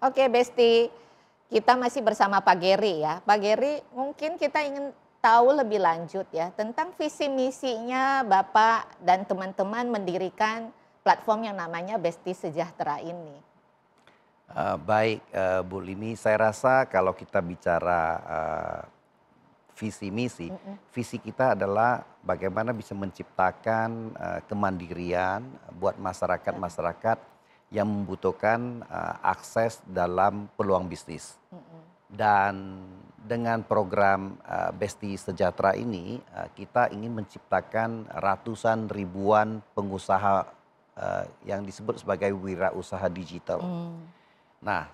Oke, Besti, kita masih bersama Pak Geri ya. Pak Geri, mungkin kita ingin tahu lebih lanjut ya tentang visi misinya Bapak dan teman-teman mendirikan platform yang namanya Besti Sejahtera ini. Baik, Bu Limi, saya rasa kalau kita bicara visi misi, visi kita adalah bagaimana bisa menciptakan kemandirian buat masyarakat-masyarakat yang membutuhkan akses dalam peluang bisnis. Dan dengan program Besti Sejahtera ini, kita ingin menciptakan ratusan ribuan pengusaha yang disebut sebagai wirausaha digital. Nah,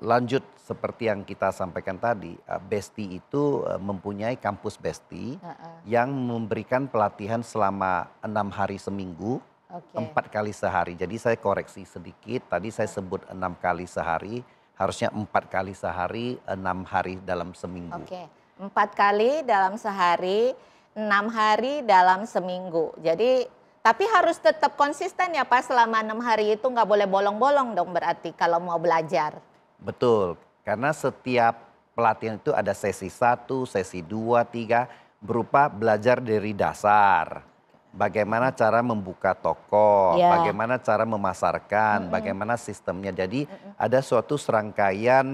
lanjut seperti yang kita sampaikan tadi, Besti itu mempunyai kampus Besti yang memberikan pelatihan selama 6 hari seminggu, 4 kali sehari. Jadi saya koreksi sedikit, tadi saya sebut 6 kali sehari, harusnya 4 kali sehari, 6 hari dalam seminggu. Oke, 4 kali dalam sehari, 6 hari dalam seminggu. Jadi tapi harus tetap konsisten ya Pak, selama 6 hari itu nggak boleh bolong-bolong dong berarti kalau mau belajar. Betul, karena setiap pelatihan itu ada sesi 1, sesi 2, 3 berupa belajar dari dasar. Bagaimana cara membuka toko, bagaimana cara memasarkan, bagaimana sistemnya. Jadi ada suatu serangkaian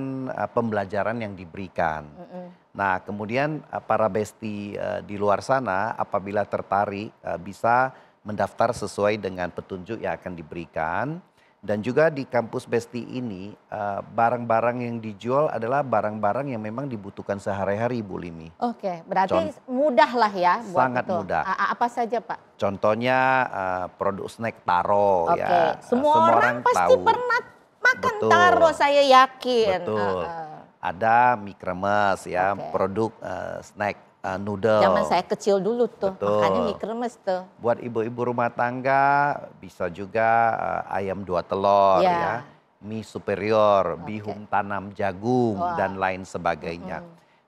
pembelajaran yang diberikan. Nah kemudian para Besti di luar sana apabila tertarik bisa mendaftar sesuai dengan petunjuk yang akan diberikan. Dan juga di kampus Besti ini barang-barang yang dijual adalah barang-barang yang memang dibutuhkan sehari-hari, Bu Limi. Oke, berarti mudah lah ya buat sangat itu. mudah. Apa saja Pak? Contohnya produk snack taro ya. Semua orang pasti tahu. pernah makan taro, saya yakin. Betul. Ada mie kremes ya, produk snack noodle. Zaman saya kecil dulu tuh, makannya mie kremes tuh. Buat ibu-ibu rumah tangga bisa juga ayam 2 telur ya, mie superior, bihun tanam jagung dan lain sebagainya.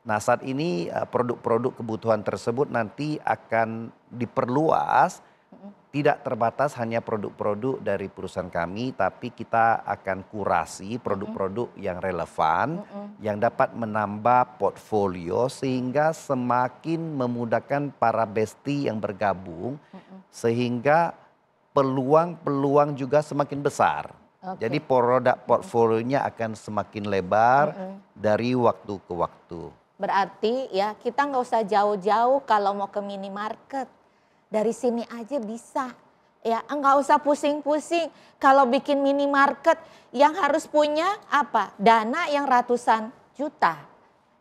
Nah saat ini produk-produk kebutuhan tersebut nanti akan diperluas, tidak terbatas hanya produk-produk dari perusahaan kami, tapi kita akan kurasi produk-produk yang relevan, yang dapat menambah portfolio sehingga semakin memudahkan para Besti yang bergabung, sehingga peluang-peluang juga semakin besar. Jadi produk portfolionya akan semakin lebar dari waktu ke waktu. Berarti ya kita nggak usah jauh-jauh kalau mau ke minimarket. Dari sini aja bisa, ya nggak usah pusing-pusing. Kalau bikin minimarket yang harus punya apa? Dana yang ratusan juta.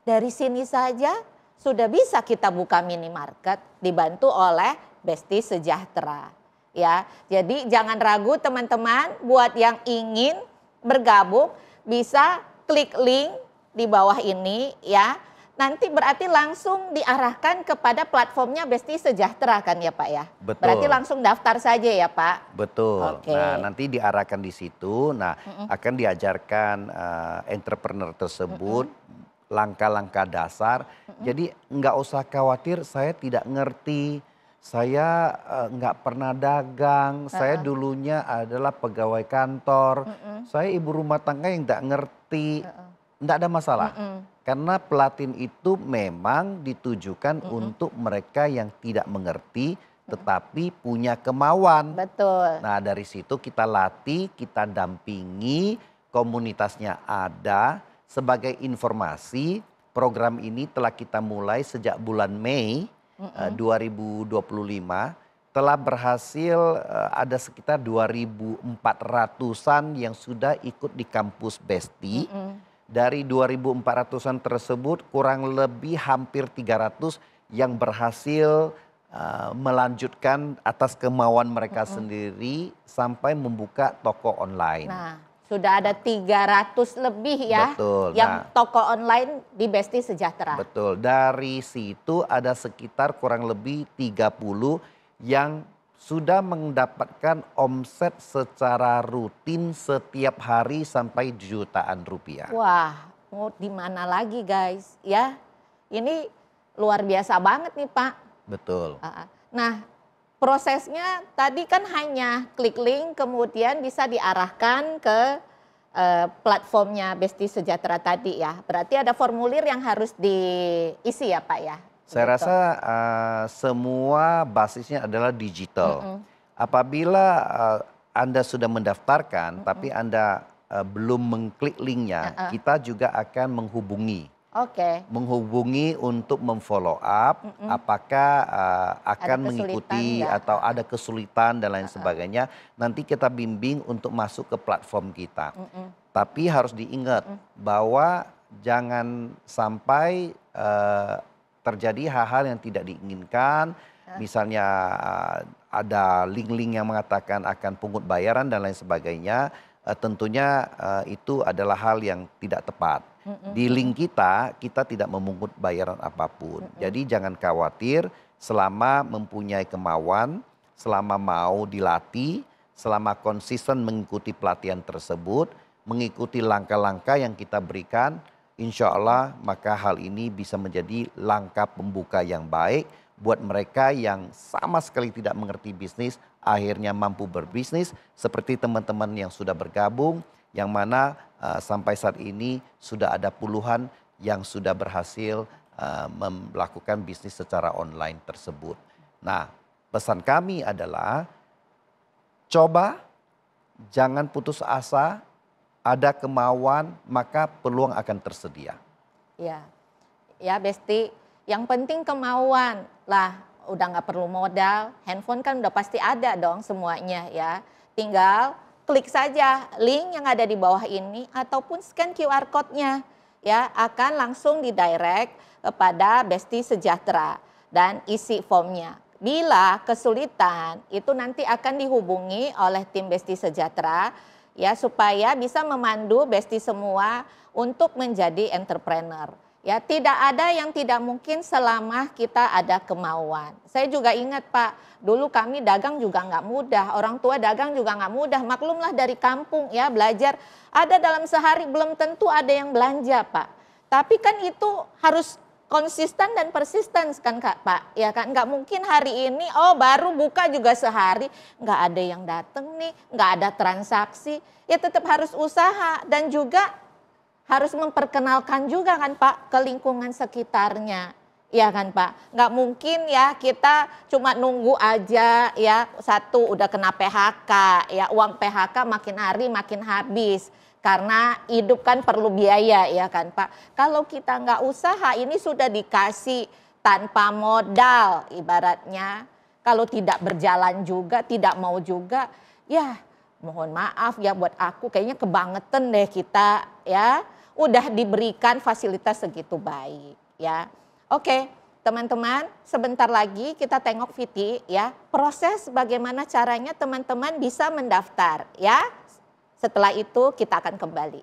Dari sini saja sudah bisa kita buka minimarket dibantu oleh Besti Sejahtera. Ya, jadi jangan ragu teman-teman buat yang ingin bergabung bisa klik link di bawah ini ya. Nanti berarti langsung diarahkan kepada platformnya Besti Sejahtera kan ya Pak ya? Betul. Berarti langsung daftar saja ya Pak? Betul. Nah nanti diarahkan di situ, nah akan diajarkan entrepreneur tersebut langkah-langkah dasar. Jadi nggak usah khawatir saya tidak ngerti, saya nggak pernah dagang, saya dulunya adalah pegawai kantor, saya ibu rumah tangga yang nggak ngerti, nggak ada masalah. Karena pelatihan itu memang ditujukan untuk mereka yang tidak mengerti tetapi punya kemauan. Betul. Nah dari situ kita latih, kita dampingi, komunitasnya ada. Sebagai informasi program ini telah kita mulai sejak bulan Mei 2025. Telah berhasil ada sekitar 2.400-an yang sudah ikut di kampus Besti. Dari 2.400-an tersebut kurang lebih hampir 300 yang berhasil melanjutkan atas kemauan mereka sendiri sampai membuka toko online. Nah sudah ada 300 lebih ya. Betul. Yang toko online di Besti Sejahtera. Betul, dari situ ada sekitar kurang lebih 30 yang sudah mendapatkan omset secara rutin setiap hari sampai jutaan rupiah. Wah, mau di mana lagi guys ya? Ini luar biasa banget nih Pak. Betul. Nah, prosesnya tadi kan hanya klik link kemudian bisa diarahkan ke platformnya Besti Sejahtera tadi ya. Berarti ada formulir yang harus diisi ya Pak ya? Saya Gitu. rasa semua basisnya adalah digital. Apabila Anda sudah mendaftarkan, tapi Anda belum mengklik linknya, kita juga akan menghubungi. Oke. Menghubungi untuk memfollow up, apakah akan mengikuti nggak? atau ada kesulitan dan lain sebagainya. Nanti kita bimbing untuk masuk ke platform kita. Tapi harus diingat bahwa jangan sampai terjadi hal-hal yang tidak diinginkan. Misalnya ada link-link yang mengatakan akan pungut bayaran dan lain sebagainya. Tentunya itu adalah hal yang tidak tepat. Di link kita tidak memungut bayaran apapun. Jadi jangan khawatir selama mempunyai kemauan, selama mau dilatih, selama konsisten mengikuti pelatihan tersebut, mengikuti langkah-langkah yang kita berikan, insya Allah maka hal ini bisa menjadi langkah pembuka yang baik buat mereka yang sama sekali tidak mengerti bisnis, akhirnya mampu berbisnis seperti teman-teman yang sudah bergabung, yang mana sampai saat ini sudah ada puluhan yang sudah berhasil melakukan bisnis secara online tersebut. Nah, pesan kami adalah coba, jangan putus asa, ada kemauan maka peluang akan tersedia. Ya, ya Besti, yang penting kemauan lah, udah nggak perlu modal, handphone kan udah pasti ada dong semuanya ya. Tinggal klik saja link yang ada di bawah ini ataupun scan QR code-nya ya, akan langsung didirect kepada Besti Sejahtera dan isi formnya. Bila kesulitan itu nanti akan dihubungi oleh tim Besti Sejahtera ya, supaya bisa memandu Besti semua untuk menjadi entrepreneur. Ya, tidak ada yang tidak mungkin selama kita ada kemauan. Saya juga ingat Pak, dulu kami dagang juga nggak mudah, orang tua dagang juga nggak mudah. Maklumlah dari kampung ya, belajar. Ada dalam sehari belum tentu ada yang belanja Pak. Tapi kan itu harus konsisten dan persisten kan Kak Pak. Ya kan, nggak mungkin hari ini baru buka juga sehari nggak ada yang datang nih, nggak ada transaksi. Ya tetap harus usaha dan juga harus memperkenalkan juga kan Pak ke lingkungan sekitarnya. Ya kan Pak, nggak mungkin ya kita cuma nunggu aja ya, satu udah kena PHK ya, uang PHK makin hari makin habis. Karena hidup kan perlu biaya ya kan Pak. Kalau kita nggak usaha ini sudah dikasih tanpa modal ibaratnya. Kalau tidak berjalan juga, tidak mau juga, ya mohon maaf ya buat aku kayaknya kebangetan deh kita ya. Udah diberikan fasilitas segitu baik ya. Oke teman-teman, sebentar lagi kita tengok Viti ya. Proses bagaimana caranya teman-teman bisa mendaftar ya. Setelah itu kita akan kembali.